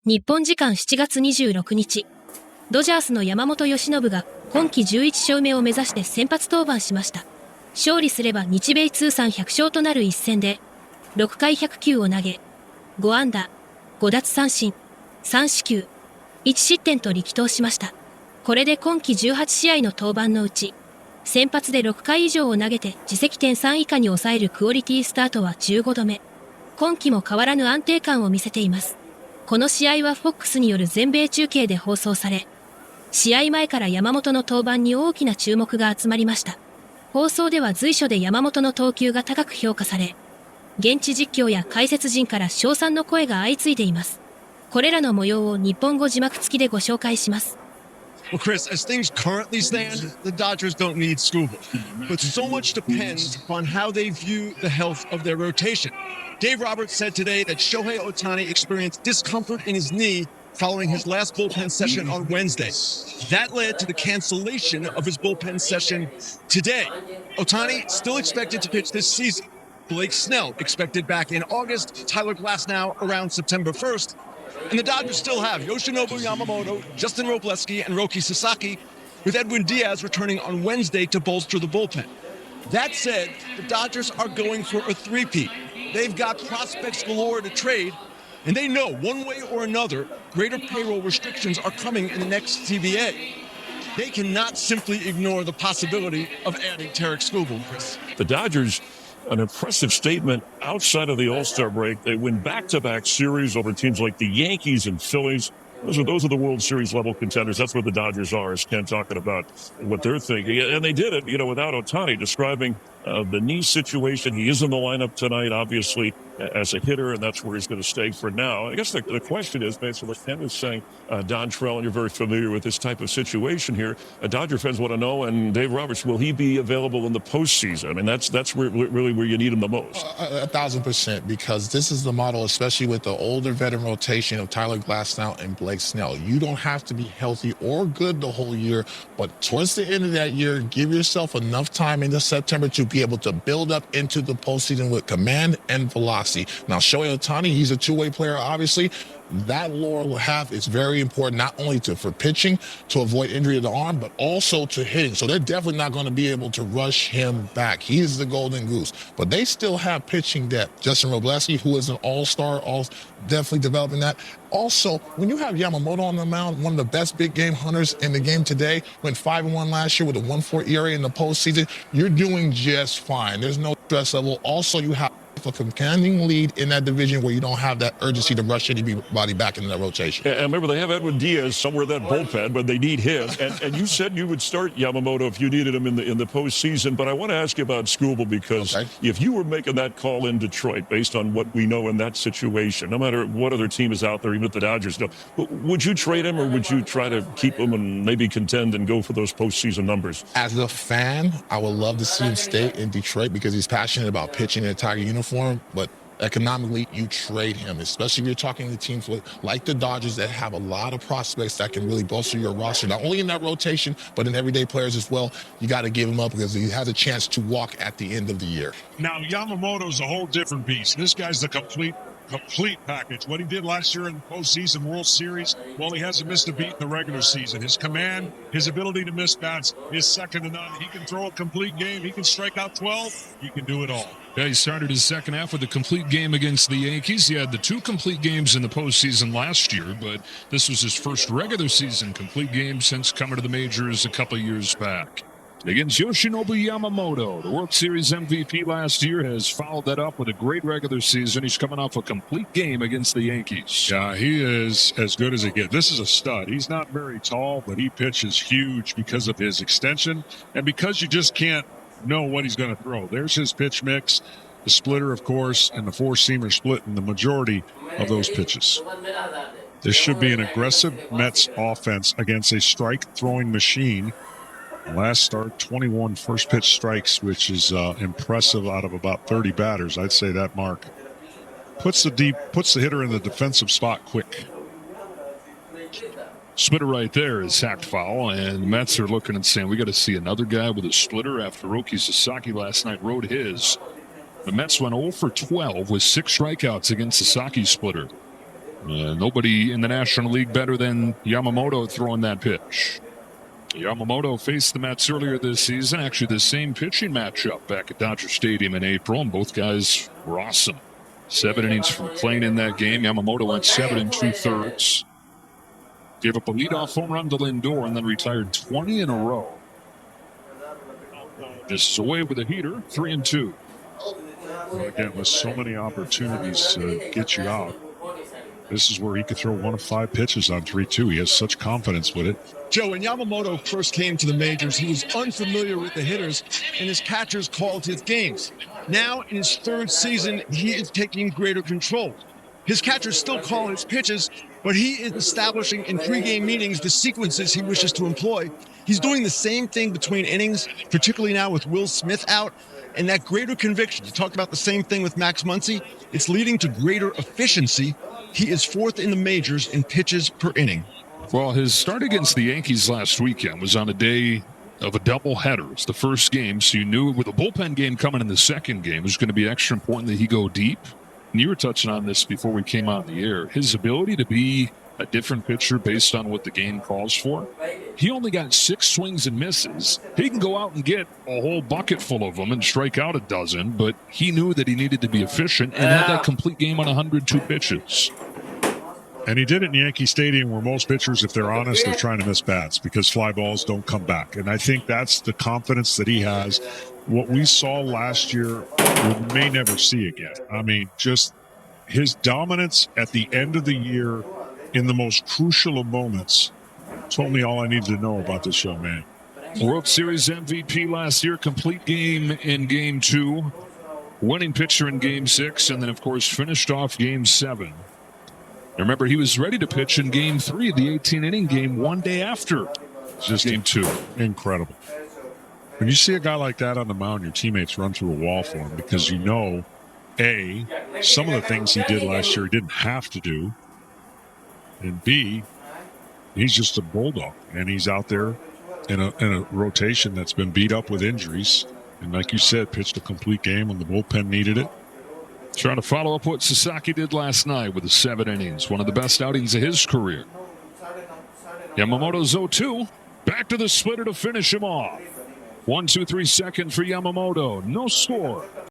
日本時間7月26日、ドジャースの山本由伸が今季11勝目を目指して先発登板しました。勝利すれば日米通算100勝となる一戦で、6回100球を投げ、5安打、5奪三振、3四球、1失点と力投しました。これで今季18試合の登板のうち、先発で6回以上を投げて自責点3以下に抑えるクオリティスタートは15度目。今季も変わらぬ安定感を見せています。この試合は FOX による全米中継で放送され、試合前から山本の登板に大きな注目が集まりました。放送では随所で山本の投球が高く評価され、現地実況や解説陣から称賛の声が相次いでいます。これらの模様を日本語字幕付きでご紹介します。Well, Chris, as things currently stand, the Dodgers don't need Scooble. But so much depends on how they view the health of their rotation. Dave Roberts said today that Shohei Ohtani experienced discomfort in his knee following his last bullpen session on Wednesday. That led to the cancellation of his bullpen session today. Ohtani still expected to pitch this season. Blake Snell expected back in August, Tyler Glasnow around September 1st. And the Dodgers still have Yoshinobu Yamamoto, Justin Robleski, and Roki Sasaki, with Edwin Diaz returning on Wednesday to bolster the bullpen. That said, the Dodgers are going for a three-peat. They've got prospects galore to trade, and they know one way or another, greater payroll restrictions are coming in the next CBA. They cannot simply ignore the possibility of adding Tarek Skubal, Chris. The Dodgers, an impressive statement outside of the All-Star break. They win back-to-back series over teams like the Yankees and Phillies. Those are the World Series level contenders. That's where the Dodgers are, as Ken talking about what they're thinking. And they did it, without Ohtani, describing the knee situation. He is in the lineup tonight, obviously, as a hitter, and that's where he's going to stay for now. I guess the question is, basically, what Ken was saying, Don Trell, and you're very familiar with this type of situation here. Dodger fans want to know, and Dave Roberts, will he be available in the postseason? I mean, that's really where you need him the most. 1,000%, because this is the model, especially with the older veteran rotation of Tyler Glasnow and Blake Snell. You don't have to be healthy or good the whole year, but towards the end of that year, give yourself enough time into September to be able to build up into the postseason with command and velocity. Now, Shohei Ohtani, he's a two-way player, obviously. That Laurel will have is very important, not only for pitching to avoid injury of the arm, but also to hitting. So they're definitely not going to be able to rush him back. He's the golden goose. But they still have pitching depth. Justin Robleski, who is an all-star, definitely developing that. Also, when you have Yamamoto on the mound, one of the best big game hunters in the game today, went 5-1 last year with a 1.4 ERA in the postseason, you're doing just fine. There's no stress level. Also, you have a commanding lead in that division where you don't have that urgency to rush anybody back into that rotation. And remember, they have Edwin Diaz somewhere in that bullpen, but they need him. And you said you would start Yamamoto if you needed him in the postseason. But I want to ask you about Skubal, because if you were making that call in Detroit based on what we know in that situation, no matter what other team is out there, even if the Dodgers know, would you trade him, or would you try to keep him and maybe contend and go for those postseason numbers? As a fan, I would love to see him stay in Detroit because he's passionate about pitching in a Tiger uniform. But economically, you trade him, especially if you're talking to teams like the Dodgers that have a lot of prospects that can really bolster your roster, not only in that rotation, but in everyday players as well. You got to give him up because he has a chance to walk at the end of the year. Now, Yamamoto's a whole different beast. This guy's the complete package. What he did last year in the postseason World Series, well, he hasn't missed a beat in the regular season. His command, his ability to miss bats is second to none. He can throw a complete game. He can strike out 12. He can do it all. Yeah, he started his second half with a complete game against the Yankees. He had the two complete games in the postseason last year, but this was his first regular season complete game since coming to the majors a couple years back. Against Yoshinobu Yamamoto, the World Series MVP last year, has followed that up with a great regular season. He's coming off a complete game against the Yankees. Yeah, he is as good as it gets. This is a stud. He's not very tall, but he pitches huge because of his extension and because you just can't know what he's going to throw. There's his pitch mix, the splitter, of course, and the four-seamer split in the majority of those pitches. This should be an aggressive Mets offense against a strike-throwing machine. Last start, 21 first-pitch strikes, which is impressive out of about 30 batters. I'd say that mark puts the hitter in the defensive spot quick. Splitter right there is sacked foul, and the Mets are looking and saying, we got to see another guy with a splitter after Roki Sasaki last night rode his. The Mets went 0 for 12 with 6 strikeouts against Sasaki's splitter. Nobody in the National League better than Yamamoto throwing that pitch. Yamamoto faced the Mets earlier this season, actually the same pitching matchup back at Dodger Stadium in April, and both guys were awesome. 7 innings from Klein in that game. Yamamoto went 7 2/3. Gave up a leadoff home run to Lindor and then retired 20 in a row. Just away with a heater, 3-2. Well, again, with so many opportunities to get you out, this is where he could throw 1 of 5 pitches on 3-2. He has such confidence with it. Joe, when Yamamoto first came to the majors, he was unfamiliar with the hitters, and his catchers called his games. Now, in his 3rd season, he is taking greater control. His catchers still call his pitches, but he is establishing in pregame meetings the sequences he wishes to employ. He's doing the same thing between innings, particularly now with Will Smith out, and that greater conviction. You talked about the same thing with Max Muncy. It's leading to greater efficiency. He is 4th in the majors in pitches per inning. Well, his start against the Yankees last weekend was on a day of a doubleheader. It's the first game, so you knew with a bullpen game coming in the second game, it was going to be extra important that he go deep. And you were touching on this before we came on the air. His ability to be a different pitcher based on what the game calls for. He only got 6 swings and misses. He can go out and get a whole bucket full of them and strike out a dozen, but he knew that he needed to be efficient and had that complete game on 102 pitches. And he did it in Yankee Stadium, where most pitchers, if they're honest, they're trying to miss bats because fly balls don't come back. And I think that's the confidence that he has. What we saw last year, we may never see again. I mean, just his dominance at the end of the year in the most crucial of moments told me all I needed to know about this young man. World Series MVP last year, complete game in Game 2, winning pitcher in Game 6, and then, of course, finished off Game 7. Remember, he was ready to pitch in Game 3, the 18-inning game, one day after Just Game 2. Incredible. When you see a guy like that on the mound, your teammates run through a wall for him because you know, A, some of the things he did last year he didn't have to do, and B, he's just a bulldog, and he's out there in a rotation that's been beat up with injuries, and like you said, pitched a complete game when the bullpen needed it. Trying to follow up what Sasaki did last night with the 7 innings, one of the best outings of his career. Yamamoto's 0-2, back to the splitter to finish him off. 1-2-3 second for Yamamoto, no score.